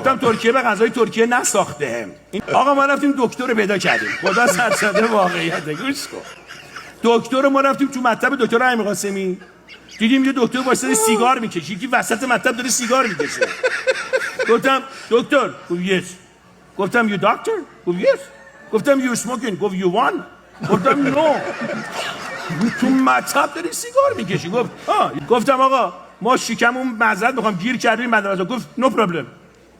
گفتم ترکیه به غذای ترکیه نساخته. آقا ما رفتیم دکتر رو پیدا کردیم، خدا سرسده واقعیت. گوش کن، دکتر رو ما رفتیم تو مطب دکتر امیرقاسمی، دیدیم یه دکتر واسه سیگار میکشه، یکی وسط مطب داره سیگار میکشه. گفتم دکتر، گفت یس. گفتم یو دکتر؟ گفت یس. گفتم یو اسموکینگ؟ گفت یو وان. گفتم نو. تو مطب داری سیگار میکشی؟ گفت گفتم آقا ما شکمون معذرت میخوام گیر کردیم بنده. گفت نو پرابلم،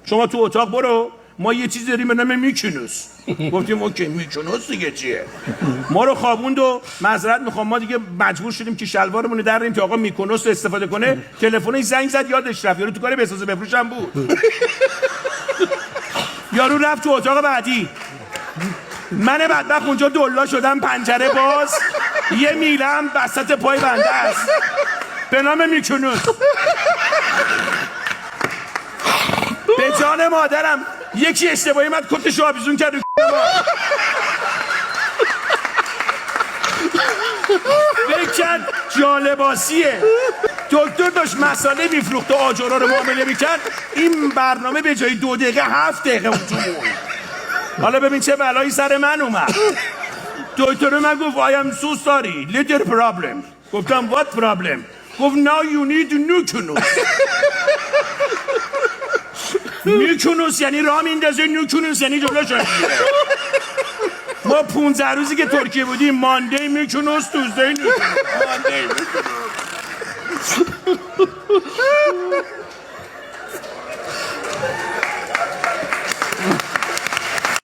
شما تو اتاق برو، ما یه چیز داریم به نام میکنوس. گفتیم اوکی میکنوس دیگه چیه؟ ما رو خوابوند و معذرت میخوام ما دیگه مجبور شدیم که شلوارمون رو دریم که آقا میکنوس رو استفاده کنه. تلفنش زنگ زد یادش رفت، یارو تو کار بسازه بفروشم بود. یارو رفت تو اتاق بعدی، من بدبخت اونجا دلا شدم، پنجره باز، یه میلم وسط پای بنده است به نام میکنوس. به جان مادرم یکی اشتباهی من کتشو آویزون کرد. بکن جالباسیه. دکتر داشت مساله میفروخت و آجرها رو معامله میکرد، این برنامه به جای 2 دقیقه 7 دقیقه اون تو بود. حالا ببین چه بلایی سر من اومد. دکتر من گفت I am so sorry little problem. گفتم what problem؟ گفت now you need nukunus. نیکنوس یعنی راه میندازه، نیکنوس یعنی جلوش میگیره. ما 15 روزی که ترکیه بودیم ماندی میکنوس، توزدی نیکنوس، ماندی میکنوس.